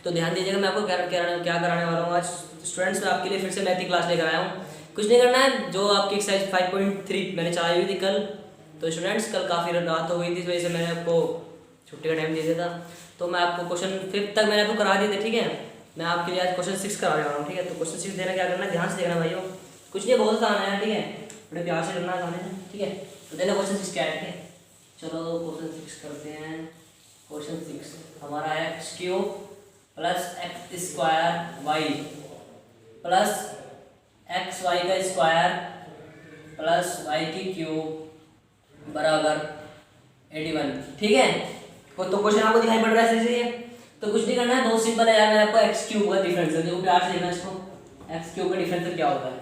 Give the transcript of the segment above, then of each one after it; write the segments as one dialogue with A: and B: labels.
A: तो ध्यान दीजिएगा, मैं आपको क्या कराने वाला हूँ आज स्टूडेंट्स। मैं आपके लिए फिर से मैथ की क्लास लेकर आया हूँ। कुछ नहीं करना है, जो आपकी एक्सरसाइज 5.3 मैंने चलाई हुई थी कल। तो स्टूडेंट्स कल काफ़ी रात हो गई थी, इस वजह से मैंने आपको छुट्टी का टाइम दे दिया था। तो मैं आपको क्वेश्चन 5 तक मैंने आपको करा दिए थे, ठीक है। मैं आपके लिए आज क्वेश्चन 6 कराने वाला हूँ, ठीक है। तो क्वेश्चन 6 देना क्या करना है, ध्यान से देखना भाइयों। कुछ नहीं, बहुत आना है, ठीक है। बड़े प्यार से करना है गाने से, ठीक है। तो देना क्वेश्चन 6 क्या है, ठीक है। चलो क्वेश्चन 6 करते हैं। क्वेश्चन 6 हमारा है x³ plus x square Y plus X Y का स्क्वायर प्लस वाई की क्यूब बराबर 81, ठीक है। तो क्वेश्चन आपको दिखाई पड़ रहा है सही है। तो कुछ नहीं करना है, बहुत सिंपल है यार। मैंने आपको x³ का डिफरेंस है, देखो प्यार से देखना इसको। x³ का डिफरेंस क्या होता है,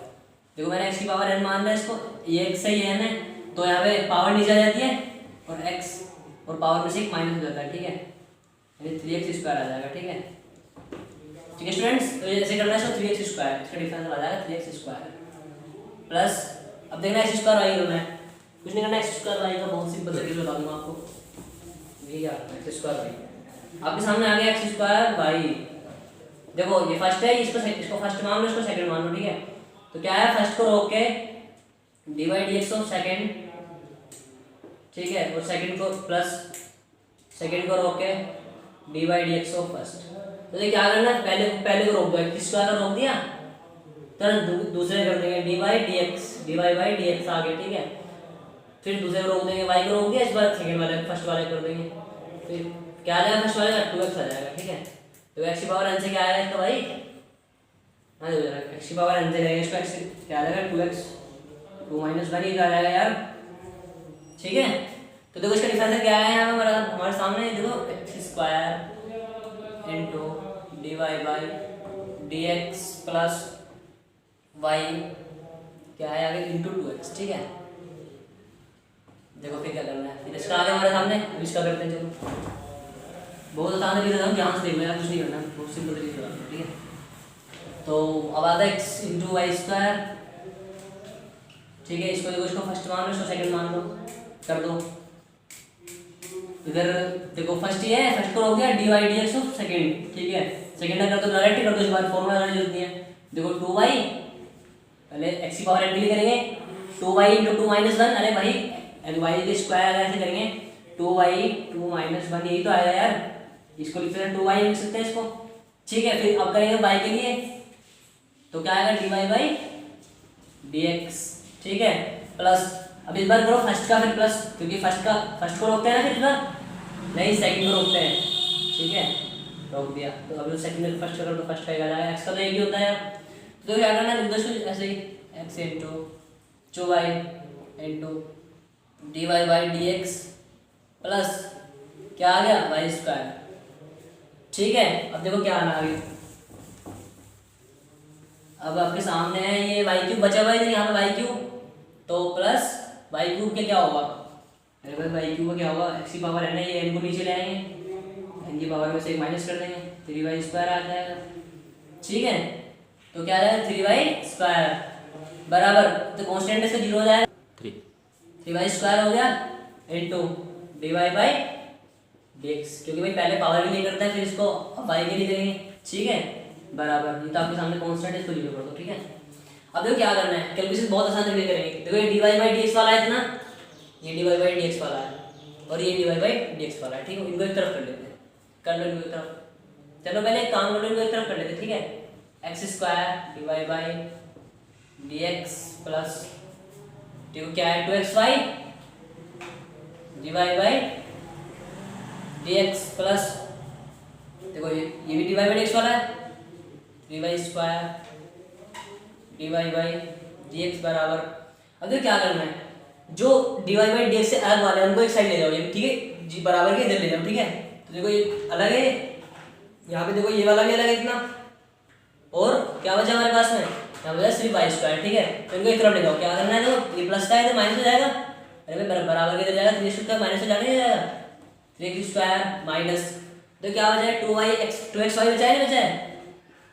A: देखो मैंने x की पावर n मान लिया इसको, ये x है ये n है, तो यहाँ पे पावर नीचे आ जाती है और x और पावर में से एक माइनस हो जाता है, ठीक है। यानी 3x स्क्वायर आ जाएगा, ठीक है। ठीक है स्टूडेंट्स, तो ये ऐसे करना है, इसको 3x स्क्वायर, इसका डिफरेंस आ जाएगा 3x स्क्वायर प्लस, अब देखना x स्क्वायर वाई करना है। कुछ नहीं करना, x स्क्वायर वाई का बहुत सिंपल तरीके से बता दूंगा आपको। ये क्या x स्क्वायर वाई आपके सामने आ गया, x स्क्वायर वाई। देखो ये फर्स्ट है, इसको फर्स्ट मान लो, इसको सेकंड मान लो, ठीक है। तो क्या है, फर्स्ट को रोक के dy dx ऑफ सेकंड, ठीक है, और सेकंड को प्लस सेकंड को रोक के dy dx ऑफ फर्स्ट। तो ये क्या करना है, पहले को रोक दो, x स्क्वायर का रोक दिया, तुरंत दूसरे कर देंगे dy by dx आ गया, ठीक है। फिर दूसरे को रोक देंगे, y को रोक दिया, इस बार सेकंड वाले फर्स्ट वाले कर देंगे, फिर क्या आ जाएगा, फर्स्ट वाले का 2x आ जाएगा, ठीक है। तो x की पावर n से क्या आएगा इसका भाई, हाँ हो जाएगा, x की पावर n से जाएगा, इसका x क्या आ जाएगा 2x 2 - 1 ही आ जाएगा यार, ठीक है। तो देखो इसका डिफरेंस क्या है यहाँ पे हमारे सामने, देखो x square into dy by dx plus y क्या है आगे इनटू 2x, ठीक है। देखो फिर क्या करना है, फिर इसका आगे हमारे सामने, अब इसका करते हैं। चलो बहुत आसान तरीके से, हम ध्यान से देख लेना, कुछ नहीं करना, बहुत सिंपल तरीके से करना, ठीक है। तो अब आता है x इंटू वाई स्क्वायर, ठीक है। इसको देखो, इसको फर्स्ट मान लो, इसको सेकंड मान लो, कर दो। इधर देखो फर्स्ट ही है, फर्स्ट को हो गया dy dx ऑफ सेकंड, ठीक है। सेकंड का कर दो, डायरेक्ट कर दो, इस बार फॉर्मूला लगाने की जरूरत नहीं है। देखो 2y, पहले x की पावर n के लिए करेंगे, 2y इंटू 2 - 1, अरे भाई y के स्क्वायर ऐसे करेंगे, 2y 2 - 1 यही तो आएगा यार, इसको लिख सकते हैं 2y लिख सकते हैं इसको, ठीक है। फिर अब करेंगे y के लिए, तो क्या आएगा dy बाई dx, ठीक है, प्लस अब इस बार करो फर्स्ट का, फिर प्लस, क्योंकि फर्स्ट को रोकते हैं ना, फिर इस बार नहीं सेकंड को रोकते हैं, ठीक है, रोक दिया। तो अब सेकंड में फर्स्ट का करो तो फर्स्ट का आ जाएगा, x का तो एक ही होता है यार। तो क्या करना है, दोस्तों ऐसे ही x into 2y into dy by dx plus क्या आ गया वाई स्क्वायर, ठीक है। अब देखो क्या आना आगे, अब आपके सामने है ये y³ बचा हुआ है, यहाँ पे y³, तो प्लस y³ के क्या होगा, अरे भाई y³ का क्या होगा, x की पावर n है, ये n को नीचे ले आएंगे, n की पावर में से एक माइनस कर देंगे, 3y स्क्वायर आ जाएगा, ठीक है। तो क्या आ जाएगा 3y स्क्वायर बराबर, तो कांस्टेंट इसका 0 हो जाएगा, 3y स्क्वायर हो गया इनटू dy बाई dx, क्योंकि भाई पहले पावर के लिए करते हैं, फिर इसको y के लिए करेंगे, ठीक है, बराबर। ये तो आपके सामने कांस्टेंट है, इसको 0 कर दो, ठीक है। अब देखो क्या करना है, कैलकुलेशन बहुत आसान तरीके करेंगे। देखो ये dy बाई dx वाला है इतना, ये dy बाई dx वाला है, और ये dy बाई dx वाला है, ठीक है। इनको एक तरफ कर लेते हैं, कर लो इनको एक तरफ। चलो पहले एक काम करो, इनको एक तरफ कर लेते हैं, ठीक है। x square dy by dx plus देखो क्या है 2xy dy by dx plus, देखो ये भी dy बाई dx वाला है, 3y square dy by dx बराबर, अब देखो क्या करना है, जो dy बाई dx से अलग वाले हैं उनको एक साइड ले जाओ, ये ठीक है, जी बराबर के इधर ले जाओ, ठीक है। तो देखो ये अलग है, यहाँ पे देखो ये वाला भी अलग है इतना, और क्या बचा हमारे पास में, यहाँ बचा सिर्फ y स्क्वायर, ठीक है। तो इनको एक तरफ ले जाओ, क्या करना है, देखो ये प्लस का है तो माइनस हो जाएगा, अरे भाई बराबर के इधर जाएगा, 3 स्क्वायर माइनस हो जाने जाएगा, 3x स्क्वायर माइनस, तो क्या बचा है 2xy बचा है, बचा है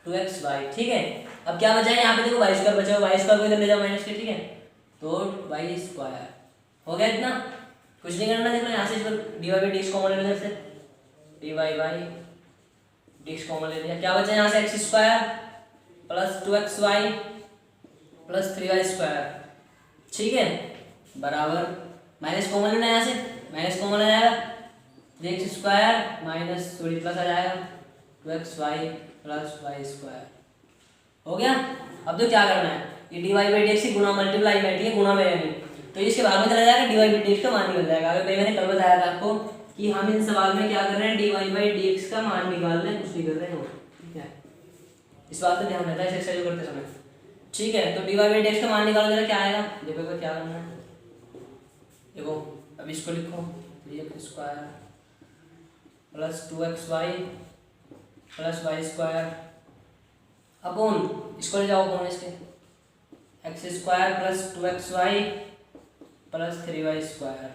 A: 2xy, ठीक है। अब क्या बचा है यहाँ पे, देखो y स्क्वायर बचा है, y स्क्वायर को इधर ले जाओ माइनस के, ठीक है। तो y स्क्वायर हो गया इतना, कुछ नहीं करना। देखो यहाँ से इसको dy बाई dx कॉमन ले लो, इधर से dy बाई dx कॉमन ले लिया, क्या बचा यहाँ से x square plus 2xy plus 3y square, ठीक है, बराबर माइनस कॉमन लेना यहाँ से, माइनस कॉमन आ जाएगा, x square minus sorry plus आ जाएगा 2xy प्लस y स्क्वायर, हो गया। अब तो क्या करना है, ये dy by D x Guna multiply में, ठीक है, गुना में यानी तो इसके बाद में चला जाएगा dy बाई डी एक्स का मान निकल जाएगा। अगर मैंने कल बताया था आपको कि हम इन सवाल में क्या कर रहे हैं, dy बाई डी एक्स का मान निकाल रहे हैं, कुछ नहीं कर रहे हैं, ठीक है, इस बात का ध्यान रहता है एक्सरसाइज करते समय, ठीक है। तो dy बाई डी एक्स का मान निकालो जरा, क्या आएगा देखो, क्या करना है, देखो अब इसको लिखो 3x square plus 2xy plus y square upon, इसको ले जाओ अपॉन इसके, x square plus 2xy plus 3y square,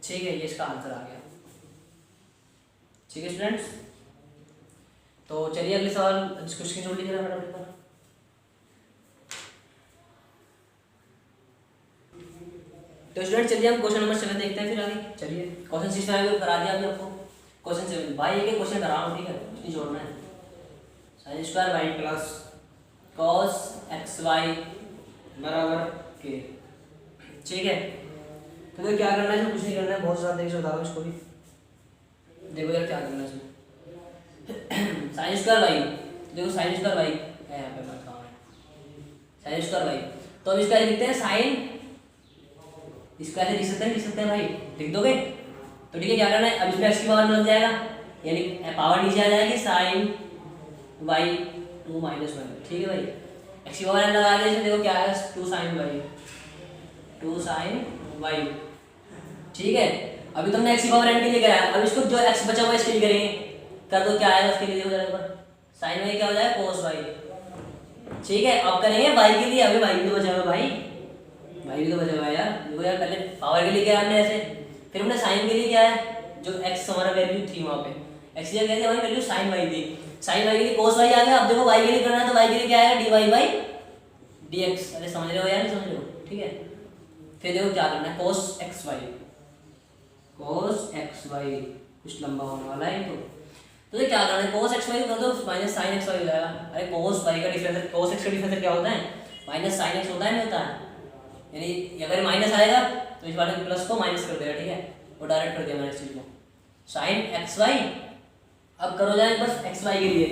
A: ठीक है, ये इसका आंसर आ गया, ठीक है स्टूडेंट्स। तो चलिए अगले सवाल इसको स्क्रीनशॉट लीजिए फटाफट। तो स्टूडेंट चलिए हम क्वेश्चन नंबर 7 देखते हैं फिर आगे, चलिए क्वेश्चन 6 में करा दिया अभी आपको, क्वेश्चन 7 भाई एक क्वेश्चन करा रहा हूँ, ठीक है, कुछ नहीं जोड़ना है, sin square Y plus cos xy बराबर के, ठीक है। तो क्या करना है, कुछ नहीं करना है, बहुत ज़्यादा देख से बताओ इसको भी, देखो यार क्या करना है इसमें sin स्क्वायर वाई, देखो sin स्क्वायर वाई है यहाँ पे बात काम है, sin स्क्वायर वाई, तो अब इसका लिखते हैं sin, इसका ऐसे लिख सकते हैं भाई, लिख दोगे तो ठीक है। क्या करना है, अब इसमें x की पावर लग जाएगा, यानी पावर नीचे आ जाएगी sin y 2 माइनस 1, ठीक है भाई, x की पावर लगा दिया इसमें, देखो क्या आएगा 2 sin y, ठीक है। अभी तुमने x की पावर n के लिए कराया, अब इसको जो x बचा हुआ इसके लिए करेंगे, कर दो, क्या आएगा उसके लिए, हो जाएगा sin y क्या हो जाएगा cos y, ठीक है। अब करेंगे y के लिए, अभी y भी तो बचा हुआ भाई, y भी तो बचा हुआ है यार, देखो यार पहले पावर के लिए क्या हमने ऐसे, फिर हमने sin के लिए क्या है, जो x हमारा वैल्यू थी वहाँ पे, x की जगह हमारी वैल्यू sin y थी, sin y के लिए cos y आ गया। अब देखो y के लिए करना है तो y के लिए क्या आएगा dy बाई dx, अरे समझ रहे हो यार, नहीं समझ रहे हो, ठीक है। फिर देखो क्या करना है, cos xy कुछ लंबा होने वाला है तो ये क्या करना है, cos xy कर दो माइनस sin xy हो जाएगा, अरे cos y का डिफरेंशियल, cos x का डिफरेंशियल क्या होता है, माइनस sin x होता है, नहीं होता है, यानी अगर माइनस आएगा तो इस वाले प्लस को माइनस कर देगा, ठीक है, वो डायरेक्ट कर दिया मैंने इस चीज को, sin xy। अब करो जाए बस xy के लिए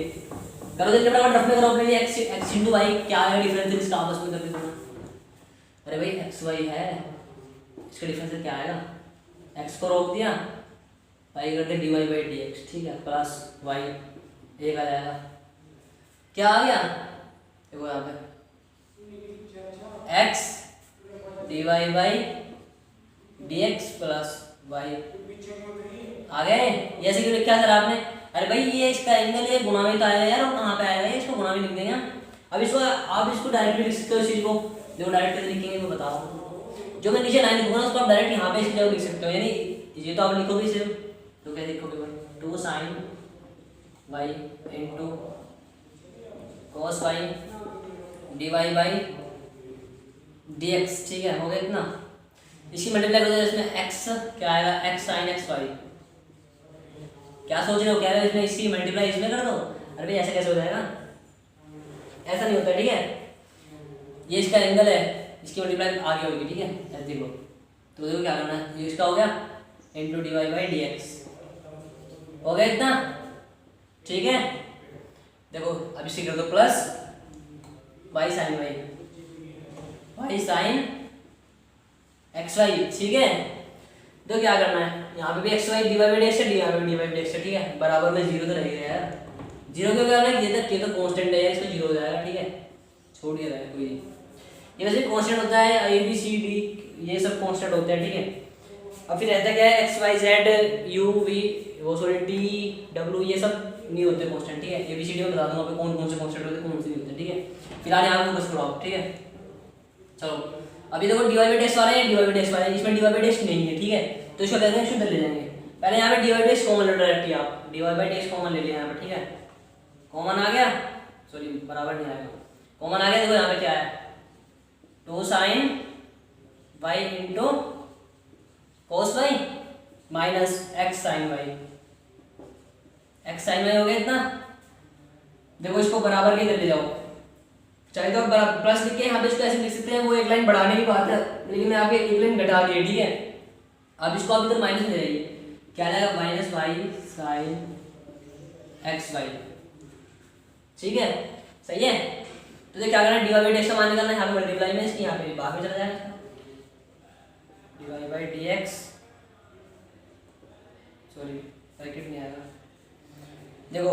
A: करो, जल्दी फटाफट रफ में करो अपने लिए, x इंटू वाई क्या है डिफरेंशियल इसका आपस में कर देना, अरे भाई xy है, इसका डिफरेंशियल क्या आएगा, x को रोक दिया, y कर दे dy बाई dx, ठीक है, प्लस y एक आ जाएगा, क्या आ गया देखो यहाँ पे x dy by dx plus y आ गए, ये ऐसे क्यों लिखा सर आपने, अरे भाई ये इसका एंगल ये गुणा में तो आएगा यार, और कहाँ पे आएगा ये, इसको गुणा में लिख देंगे। अब इसको आप इसको डायरेक्टली लिख सकते हो, इस चीज को जो डायरेक्ट कैसे लिखेंगे वो बताओ, जो मैं नीचे लाइन लिखूंगा उसको आप डायरेक्ट यहाँ पे इसकी जगह लिख सकते हो, यानी ये तो आप लिखोगे सिर्फ, तो कैसे लिखोगे भाई 2 sin y into cos y dy by dx, ठीक है, हो गया इतना, इसकी मल्टीप्लाई कर दो, इसमें x क्या आएगा, x sin x y, क्या सोच रहे हो, कह रहे हो इसमें इसकी मल्टीप्लाई इसमें कर दो, अरे भाई ऐसे कैसे हो जाएगा, ऐसा नहीं होता, ठीक है, ये इसका एंगल है, इसकी मल्टीप्लाई आगे होगी, ठीक है, ऐसे देखो, तो देखो क्या करना है, ये इसका हो गया into D Y by D X, हो गया इतना, ठीक है। देखो अब इसे कर दो plus Y sine Y sine x Y, ठीक है। तो क्या करना है, यहाँ पे भी X Y D Y by D X है, यहाँ पे डी वाई डी एक्स है, ठीक है, बराबर में जीरो तो रहेगा यार, जीरो क्यों करना है, ये तो कांस्टेंट है यार, इसको जीरो हो जाएगा, ठीक है, छोड़ दिया जाएगा कोई नहीं, ये वैसे कांस्टेंट होता है, ए बी सी डी ये सब कांस्टेंट होते हैं, ठीक है। अब फिर रहता क्या है, X Y Z U V वो सॉरी टी डब्ल्यू ये सब नहीं होते कांस्टेंट, ठीक है, ए बी सी डी में बता दूंगा आपको कौन कौन से कांस्टेंट होते हैं, कौन से नहीं होते, ठीक है। फिलहाल यहाँ पे फोकस करो, ठीक है। चलो अभी देखो D Y by D X वाले हैं, D Y by D X वाले हैं, इसमें D Y by D X नहीं है, ठीक है, तो इसको कहते हैं शुद्ध ले जाएंगे, पहले यहाँ पे D Y by D X common ले डायरेक्टली, आप D Y by D X common ले लिया यहाँ पे, ठीक है, कॉमन आ गया, सॉरी बराबर नहीं आएगा, कॉमन आ गया, देखो यहाँ पे क्या है 2 sin y into cos y minus x sin y, X sine Y हो गया इतना। देखो इसको बराबर के इधर ले जाओ, चाहे तो आप प्लस लिख के यहाँ पे इसको ऐसे लिख सकते हैं, वो एक लाइन बढ़ाने की बात है, लेकिन मैं आपके एक लाइन घटा दी है, ठीक है। अब इसको आप इधर माइनस में ले जाइए, क्या आएगा minus y sine x Y, ठीक है सही है। तो क्या करना है, d Y by D x का मान निकालना है, यहाँ पे मल्टीप्लाई में इसकी यहाँ पे बाहर में चला जाएगा, d Y by D x, sorry bracket नहीं आएगा, देखो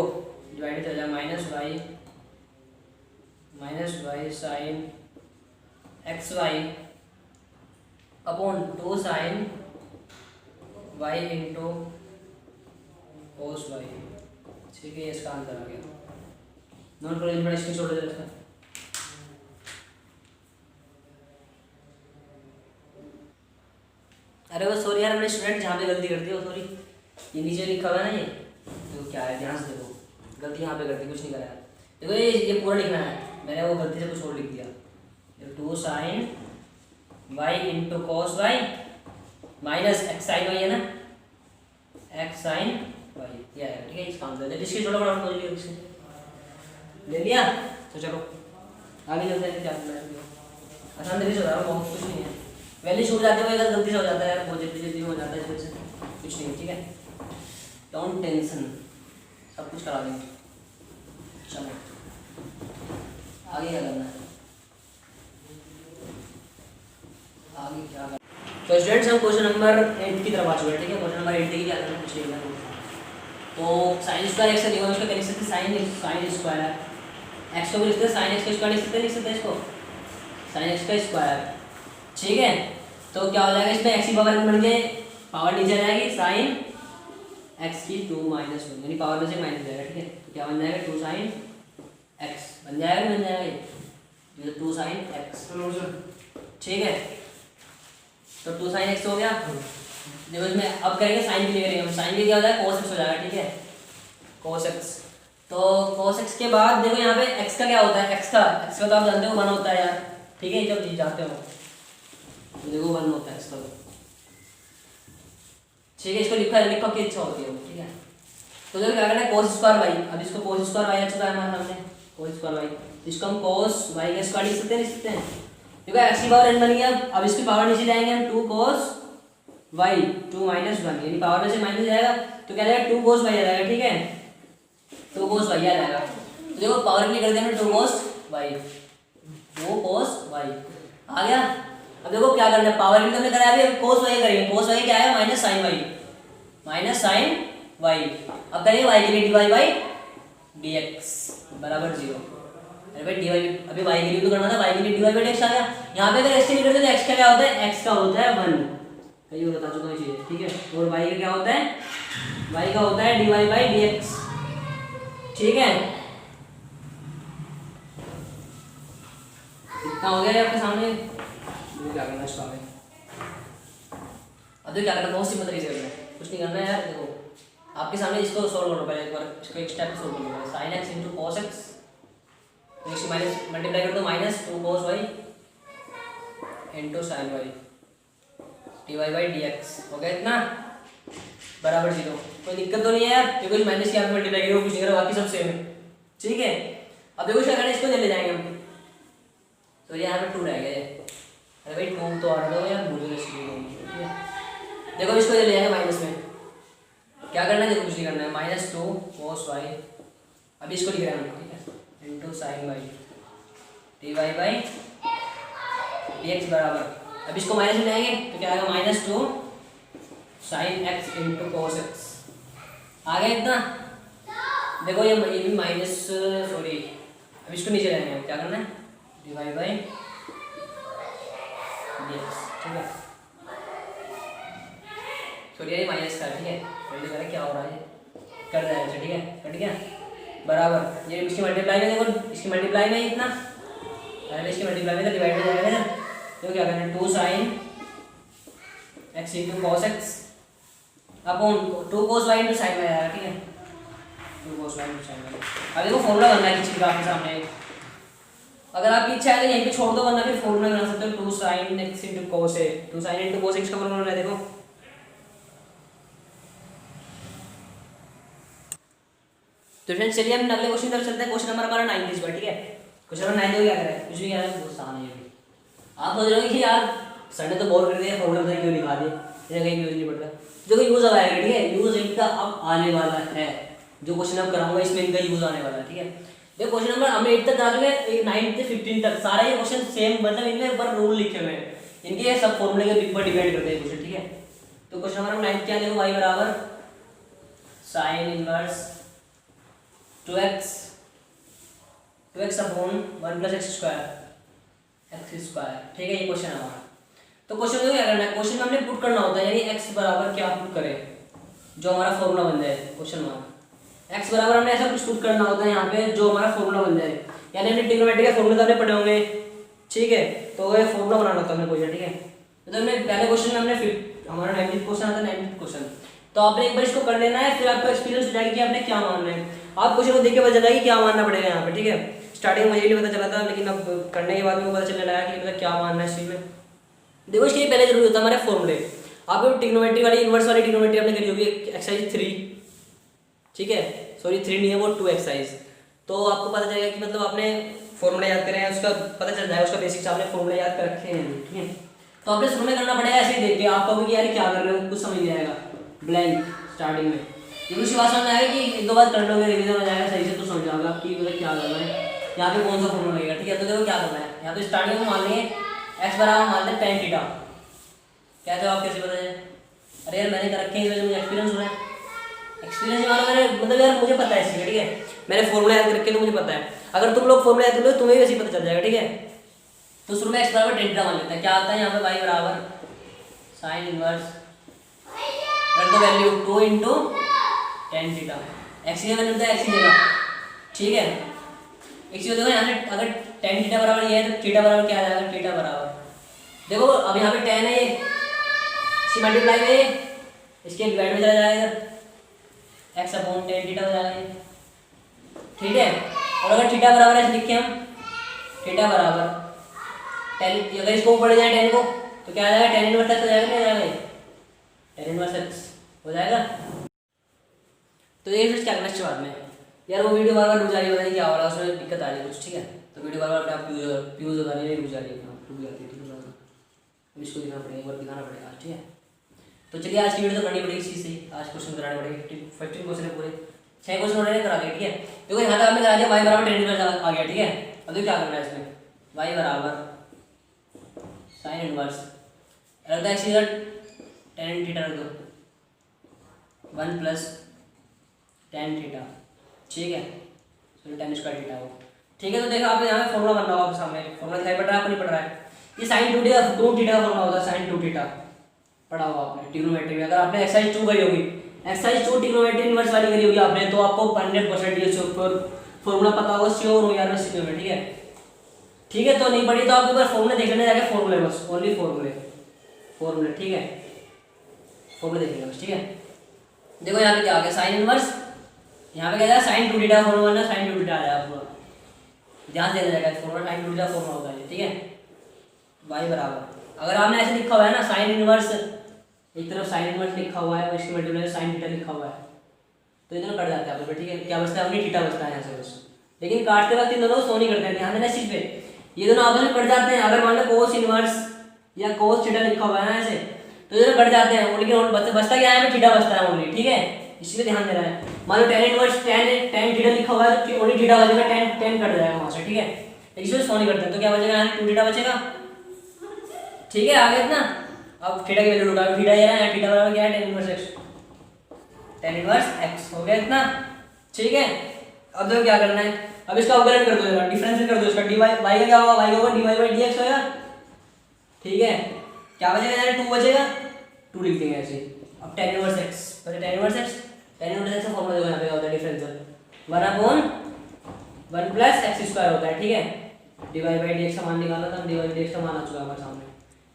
A: डिवाइड चला जाएगा minus y sine x y upon 2 sine y into cos y, ठीक है। इसका आंसर आ गया। नोट करो, बड़ा स्क्रीनशॉट ले लेना। अरे वो सॉरी यार, मैंने स्टूडेंट जहाँ पे गलती कर दी वो सॉरी, ये नीचे लिखा हुआ है ना, ये तो क्या है, ध्यान से देखो, गलती यहाँ पे कर दी, कुछ नहीं कराया। देखो ये पूरा लिखना है, मैंने वो गलती से कुछ और लिख दिया। 2 sine y into cos y minus x sine y है ना, एक्स साइन वाई, ये है, ठीक है। इसका आंसर है, जिसकी छोटा बड़ा ले लिया। तो चलो आगे चलते हैं, क्या करना है, आसान तरीके से बता रहा हूँ, बहुत कुछ नहीं है। वैल्यू छूट जाती है, अगर गलती से हो जाता है, बहुत जल्दी जल्दी हो जाता है, इस वजह से कुछ नहीं, ठीक है। डोंट टेंशन, सब कुछ करा देंगे। चलो आगे क्या करना है, आगे क्या करना। तो स्टूडेंट्स हम क्वेश्चन नंबर 8 की तरफ आ चुके हैं, ठीक है। क्वेश्चन नंबर 8 की क्या करना है, कुछ नहीं करना। तो साइन स्क्वायर एक्स दिया, उसका लिख सकते साइन स्क्वायर है एक्स को भी लिख सकते, साइन एक्स का स्क्वायर लिख सकते हैं इसको, साइन एक्स का स्क्वायर, ठीक है। तो क्या हो जाएगा, इसमें एक्स की पावर बन के पावर नीचे आ जाएगी, साइन एक्स की 2 माइनस 1, यानी पावर में से माइनस जाएगा, ठीक है। तो क्या बन जाएगा, 2 साइन एक्स बन जाएगा, बन जाएगा ये 2 साइन एक्स, ठीक है। तो 2 साइन एक्स हो गया। देखो इसमें अब करेंगे साइन के लिए, करेंगे हम, साइन के क्या हो जाएगा, cos x हो जाएगा, ठीक है, cos x। तो cos x के बाद देखो यहाँ पे x का क्या होता है, x का तो आप जानते हो 1 होता है यार, ठीक है। जब जाते हो तो देखो 1 होता है x का, ठीक है। इसको लिखा की इच्छा होती है, ठीक है। तो देखो क्या करना है, cos स्क्वायर वाई, अब इसको cos स्क्वायर वाई आ चुका है हमारे सामने, cos स्क्वायर वाई, इसको हम cos y का स्क्वायर लिख सकते हैं। देखो x की पावर n बन गया, अब इसकी पावर नीचे जाएंगे हम, 2 cos y 2 माइनस 1, यानी पावर में से माइनस जाएगा, तो क्या जाएगा 2 cos y आ जाएगा, ठीक है, 2 cos y आ जाएगा। तो देखो पावर के लिए कर देंगे 2 cos y आ गया। अब देखो क्या करना है, पावर के लिए हमने कराया, अभी cos y करेंगे, cos y क्या है, माइनस साइन y। अब करेंगे y के लिए dy बाई dx बराबर 0। अरे भाई dy, अभी y के लिए तो करना था, y के लिए dy बाई dx आ गया। यहाँ पे अगर x के लिए करते तो x का क्या होता है, x का होता है 1, ये बता चुका हूँ चीज़, ठीक है। और y का क्या होता है, y का होता है dy बाई dx, ठीक है। इतना हो गया आपके सामने, क्या करना है इसका आगे। अब देखो क्या करना है, बहुत सिंपल तरीके से करना है, कुछ नहीं करना है यार। देखो आपके सामने इसको सोल्व करो पहले, एक बार इसको एक स्टेप सोल्व करो, sin x into cos x, तो इसकी माइनस मल्टीप्लाई कर दो, minus 2 cos y into sine y dy by dx हो गया इतना, बराबर 0। कोई दिक्कत तो नहीं है यार, देखो माइनस की आप मल्टीप्लाई करो, कुछ नहीं करो, बाकी सब सेम है, ठीक है। अब देखो क्या करना है, इसको ले जाएंगे हम, तो यहाँ पे 2 रह गया, अरे भाई 2 तो आ रहा है यार, मुझे ठीक है। देखो इसको ले जाएंगे माइनस में, क्या करना है, देखो कुछ नहीं करना है, माइनस 2 cos y, अभी इसको लिख रहे हैं हम, ठीक है, into sine y dy by dx बराबर, अब इसको माइनस में लाएंगे तो क्या आएगा, minus 2 sine x into cos x आ गया इतना। देखो ये भी माइनस, सॉरी अब इसको नीचे लाएंगे हम, क्या करना है, dy बाई dx, ठीक है। सॉरी ये माइनस का, ठीक है, जल्दी करें क्या हो रहा है, कर रहा है, ठीक है, कट गया बराबर, ये इसकी मल्टीप्लाई में, देखो इसकी मल्टीप्लाई में इतना, पहले इसकी मल्टीप्लाई में डिवाइड में जाएगा ना, तो क्या करना है, 2 sine x into cos x upon 2 cos y into sine y आएगा, ठीक है, 2 cos y into sine y। अब देखो फॉर्मूला बनना है किसी चीज का आपके सामने, अगर आपकी इच्छा है तो यहीं पे छोड़ दो, वरना फिर फॉर्मूला बना सकते हो, 2 साइन x इंटू कॉस है, 2 साइन इंटू कॉस x का फॉर्मूला है, देखो तो फ्रेंड्स चलिए हम अगले क्वेश्चन तरफ चलते हैं। क्वेश्चन नंबर हमारा 9 इस बार, ठीक है। क्वेश्चन नंबर 9 क्या करें, कुछ भी क्या है बहुत आसान है ये भी। आप सोच रहे हो कि यार सर ने तो बोर कर दिया, फॉर्मूला बताइए क्यों लिखा दिया, इसे कहीं यूज नहीं पड़ रहा। जो यूज अब आएगा, ठीक है, यूज इनका अब आने वाला है। जो क्वेश्चन अब कराऊंगा इसमें इनका यूज आने वाला है, ठीक है। देखो क्वेश्चन नंबर हमने 8 तक डाल दिए, 9 से 15 तक सारे ये क्वेश्चन सेम, मतलब इनमें ऊपर रूल लिखे हुए हैं, इनके सब फॉर्मूले के ऊपर डिपेंड करते हैं क्वेश्चन, ठीक है। तो क्वेश्चन नंबर 9 क्या देखो, y बराबर sine inverse 2x upon 1 plus x square, ठीक है। ये क्वेश्चन है हमारा। तो क्वेश्चन में क्या करना है, क्वेश्चन में हमने पुट करना होता है, यानी x बराबर क्या पुट करें, जो हमारा फॉर्मूला बन जाए क्वेश्चन में। x बराबर हमने ऐसा कुछ पुट करना होता है यहाँ पे जो हमारा फॉर्मूला बन जाए, यानी हमने ट्रिग्नोमेट्री के फॉर्मूले तो हमने पढ़े होंगे, ठीक है। तो ये फॉर्मूला बनाना होता है हमने क्वेश्चन, ठीक है। तो हमने पहले क्वेश्चन में हमने हमारा 90 क्वेश्चन आता है, 90 क्वेश्चन, तो आपने एक बार इसको कर लेना है, फिर आपको एक्सपीरियंस हो जाएगा कि आपने क्या मानना है। आप क्वेश्चन को देख के पता चला कि क्या मानना पड़ेगा यहाँ पे, ठीक है। स्टार्टिंग में मुझे नहीं पता चला था, लेकिन अब करने के बाद में पता चलने लगा कि मतलब क्या मानना है इस चीज़ में। देखो इसके लिए पहले जरूरी होता है हमारे फॉर्मूले। आपको ट्रिग्नोमेट्री वाली इनवर्स वाली ट्रिग्नोमेट्री आपने करी होगी एक्सरसाइज 3, ठीक है, सॉरी 3 नहीं है वो 2 एक्सरसाइज। तो आपको पता चलेगा कि मतलब आपने फॉर्मूला याद करे हैं, उसका पता चल जाएगा, उसका बेसिक्स आपने फॉर्मूला याद कर रखे हैं, ठीक है। तो आपने शुरू में करना पड़ेगा ऐसे ही देख के, आप कहोगे कि यार क्या कर रहे हो, कुछ समझ नहीं आएगा, ब्लैंक स्टार्टिंग में। ये उसकी बात समझ आएगा कि एक दो बार कर लोगे, रिवीजन हो जाएगा सही से, तो समझ जाओगे आप कि मतलब क्या करना है, यहाँ पे कौन सा फॉर्मूला लगेगा, ठीक है। तो देखो क्या करना है, यहाँ पे स्टार्टिंग में मान लेंगे एक्स बराबर मान लें tan थीटा। क्या जवाब कैसे पता है, अरे यार मैंने कर रखे हैं, इस वजह से मुझे एक्सपीरियंस हो रहा है। एक्सपीरियंस मानो मैंने, मतलब यार मुझे पता है इसलिए, ठीक है, मैंने फॉर्मूला याद करके तो मुझे पता है। अगर तुम लोग फॉर्मूला याद करोगे तुम्हें भी वैसे ही पता चल जाएगा, ठीक है। तो शुरू में एक्स बराबर tan थीटा मान लेते हैं। क्या आता है यहाँ पे, y बराबर साइन इनवर्स, रख दो value 2 into tan theta, x की वैल्यू होता है एक्स की जगह, ठीक है। एक्स की देखो यहाँ पे अगर tan थीटा बराबर ये है तो थीटा बराबर क्या आ जाएगा, थीटा बराबर देखो अब यहाँ पे tan है, ये इसकी मल्टीप्लाई में इसके डिवाइड में चला जाएगा इधर, एक्स अपॉन tan थीटा हो जाएगा, ठीक है। और अगर थीटा बराबर ऐसे लिखे हम, थीटा बराबर tan, अगर इसको ऊपर जाए tan को तो क्या आ जाएगा, tan इनवर्स एक्स हो जाएगा, नहीं आ जाएगा tan इनवर्स एक्स हो जाएगा। तो ये फिर क्या करना है बाद में, यार वो वीडियो बार बार रुक जा रही है, बताइए क्या हो रहा है, उसमें दिक्कत आ रही है कुछ, ठीक है। तो वीडियो बार बार आप व्यूज होता नहीं, रुक जा रही है, रुक जाती है, ठीक है। अब इसको दिखाना पड़ेगा, एक बार दिखाना पड़ेगा, ठीक है। तो चलिए आज की वीडियो तो करनी पड़ेगी इस चीज़ से, आज क्वेश्चन कराने पड़ेगे, 15 क्वेश्चन है पूरे, 6 क्वेश्चन उन्होंने करा दिया, ठीक है। देखो यहाँ तक आपने करा दिया y बराबर tan इनवर्स आ गया, ठीक है। अब देखो क्या करना है इसमें, y बराबर साइन इनवर्स, रख दो एक्स की जगह tan थीटा रख दो 1 प्लस tan थीटा, ठीक है, सॉरी tan स्क्वायर थीटा हो, ठीक है। तो देखो आप यहाँ पे फॉर्मूला बन रहा होगा आपके सामने, फॉर्मूला दिखाई पड़ रहा है, आपको नहीं पड़ रहा है, ये साइन 2 थीटा का फॉर्मूला होता है, साइन 2 थीटा पढ़ा होगा आपने ट्रिग्नोमेट्री में। अगर आपने एक्सरसाइज 2 करी होगी, एक्सरसाइज 2 ट्रिग्नोमेट्री इनवर्स वाली करी होगी आपने, तो आपको 100% ये फॉर्मूला पता होगा, श्योर हो यार इसी में, ठीक है, ठीक है। तो नहीं पढ़ी तो आप एक बार फॉर्मूले देख लेना जाके, फॉर्मूले बस, ओनली फॉर्मूले, ठीक है, फॉर्मूले देख लेना बस, ठीक है। देखो यहाँ पे क्या आ गया, साइन इनवर्स, यहाँ पे क्या जाएगा साइन 2 थीटा फॉर्मूला ना, साइन 2 थीटा आ जाएगा पूरा, ध्यान से जाएगा फॉर्मूला, साइन 2 थीटा फॉर्मूला होता है, ठीक है। y बराबर अगर आपने ऐसे लिखा हुआ है ना, साइन इनवर्स एक तरफ साइन इनवर्स लिखा हुआ है और इसके मल्टीप्लाई साइन थीटा लिखा हुआ है, तो इधर कट जाता है, ठीक है। क्या बचता है, अपनी थीटा बचता है यहाँ से बस, लेकिन काटते वक्त इन दोनों सो नहीं करते हैं, ध्यान देना इस चीज पे, ये दोनों आपस में कट जाते हैं। अगर मान लो कोस इनवर्स या कोस थीटा लिखा हुआ है ना ऐसे, तो इधर कट जाते हैं, लेकिन बचता क्या है, थीटा बचता है ओनली, ठीक है, इसलिए ध्यान देना है। मान लो tan इनवर्स tan थीटा लिखा हुआ है तो ओनली थीटा बचेगा, tan कट जाएगा वहां से, ठीक है, इसलिए सो नहीं करते हैं। तो क्या बचेगा यहाँ 2 थीटा बचेगा, ठीक है, आगे इतना। अब थीटा की वैल्यू उठा, थीटा ये है, थीटा बराबर क्या है, tan इनवर्स x हो गया इतना, ठीक है। अब देखो क्या करना है, अब इसका अवकलन कर दो जरा, डिफरेंशिएट कर दो इसका, dy y का क्या होगा, y का होगा dy/dx होगा, ठीक है। क्या बचेगा यार, 2 बचेगा, 2 लिख देंगे ऐसे। अब tan इनवर्स x बचे, tan इनवर्स x का फॉर्मूला देखो यहाँ पे होता है डिफरेंशियल 1/1 प्लस x स्क्वायर होता है, ठीक है। dy/dx का मान निकाला था, dy/dx का मान आ चुका है हमारे सामने,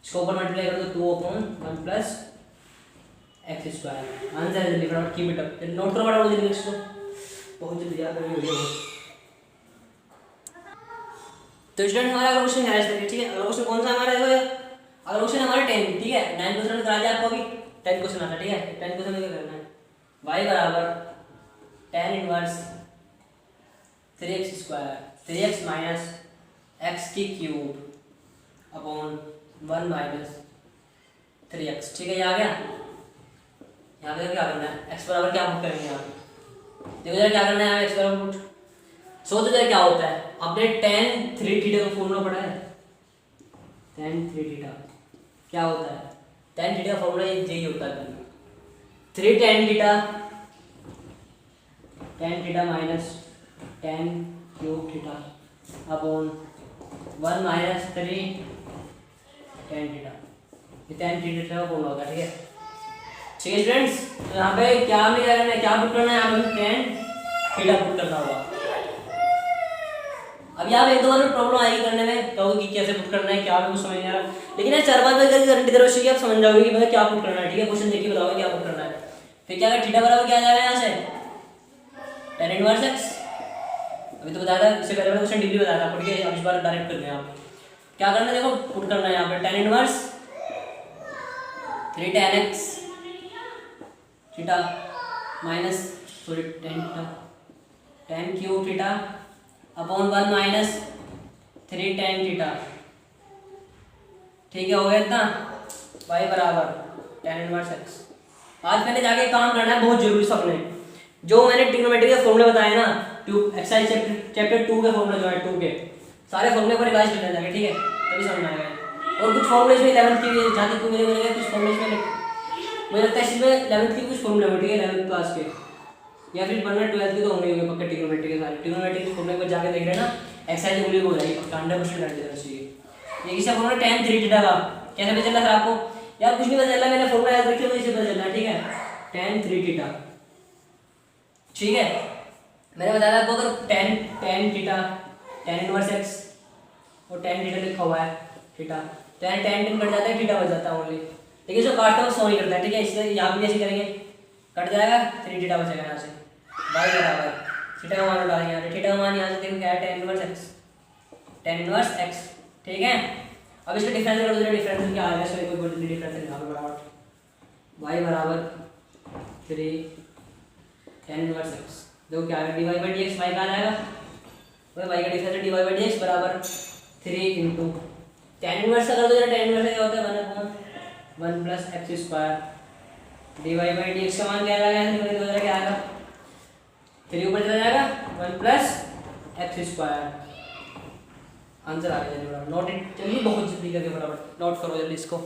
A: इसको ऊपर मल्टीप्लाई कर दो 2/1 प्लस एक्स स्क्वायर, आंसर है। जल्दी फटाफट कीप इट अप, नोट करो फटाफट जल्दी इसको, बहुत जल्दी याद करनी होगी। तो स्टूडेंट हमारा अगला क्वेश्चन है इसमें, ठीक है। अगला क्वेश्चन कौन सा हमारा है, अगला क्वेश्चन हमारा 10, ठीक है। 9 क्वेश्चन करा दिया आपको, अभी 10 क्वेश्चन आता है, ठीक है। 10 क्वेश्चन में क्या करना है, y बराबर tan inverse 3x², 3x minus x की क्यूब अपॉन 1 माइनस 3x। ठीक है, ये आ गया। यहाँ पे क्या करना है, x बराबर क्या पुट करेंगे यहाँ पे, देखो जरा क्या करना है, x बराबर पुट। सोचो जरा क्या होता है, आपने tan 3θ का फॉर्मूला पढ़ा है। tan 3θ क्या होता है, tan θ का फॉर्मूला यही होता है, 3 tan θ minus tan cube theta upon 1 minus 3 tan θ। ये tan θ का फॉर्मूला होता है। ठीक है स्टूडेंट्स, तो यहाँ पे क्या हमें क्या करना है, क्या पुट करना है, यहाँ पे tan θ पुट करना होगा। अब यहाँ पे एक दो बार प्रॉब्लम आएगी करने में, कहोगे कि कैसे पुट करना है, क्या कुछ समझ नहीं आ रहा, लेकिन यार 4 बार करके गारंटी दे रहा हूँ कि आप समझ जाओगे कि मतलब क्या पुट करना है। ठीक है, क्वेश्चन देखिए बताओगे क्या पुट करना है। फिर क्या थीटा बराबर क्या आ जाएगा यहाँ से, tan इनवर्स x। अभी तो बताया था, इससे पहले क्वेश्चन डिग्री बताया था, पढ़ के अब इस बार डायरेक्ट कर दिया। आप क्या करना है, देखो पुट करना है यहाँ पे tan inverse 3 tan x theta minus tan cube theta upon 1 minus 3 tan theta. ठीक है, हो गया इतना, y बराबर tan इनवर्स x। आज मैंने जाके काम करना है बहुत जरूरी सबने, जो मैंने ट्रिग्नोमेट्री के फॉर्मूले बताए ना, एक्सरसाइज चैप्टर 2 के फॉर्मूले जो है 2 के सारे फॉर्मूले को रिवाइज करना जाके। ठीक है, तभी समझ में आएगा। और कुछ फॉर्मूले इसमें 11th की भी जहाँ तक मुझे मिलेगा, कुछ फॉर्मूले इसमें मुझे लगता है इसमें 11th की कुछ फॉर्मूले होंगे। ठीक है, 11th क्लास के या फिर 12th के तो होंगे पक्का, ट्रिग्नोमेट्री के सारे ट्रिग्नोमेट्री के फॉर्मूले को जाके देख रहे ना, एक्सरसाइज पूरी हो जाएगी पक्का, 100% कर देना चाहिए। ये किसका फॉर्मूला, tan 3θ का। कैसे पता चला था आपको, यार कुछ नहीं पता चला, मैंने फॉर्मूला याद रखिए, मुझे पता चला। ठीक है, tan 3θ। ठीक है, मैंने बताया आपको, अगर tan tan इनवर्स x और tan θ लिखा हुआ है थीटा, तो यहाँ tan कट जाता है, थीटा बच जाता है ओनली। लेकिन इसको काटता हुआ सो नहीं करता है। ठीक है, इसलिए यहाँ भी ऐसे करेंगे, कट जाएगा, 3θ बचेगा यहाँ से, y बराबर थीटा का मान डालेंगे यहाँ, थीटा का मान यहाँ से देखो क्या है, tan इनवर्स x। ठीक है, अब इसका डिफरेंशियल कर दो, डिफरेंशियल क्या आ गया, इसमें कोई बड़ी डिफरेंशियल यहाँ पे बराबर y बराबर 3 tan इनवर्स x। देखो क्या है, dy बाई dx, y का आ जाएगा, वही y का डिफरेंशियल dy बाई dx बराबर 3 इंटू tan इनवर्स का कर दो, tan इनवर्स क्या होता है 1 plus x square, dy by dx का मान क्या आ जाएगा, क्या आएगा, 3 ऊपर चला जाएगा, 1 प्लस x स्क्वायर। आंसर आ गया। नोट इट, चलिए बहुत जल्दी करके फटाफट नोट करो जल्दी इसको।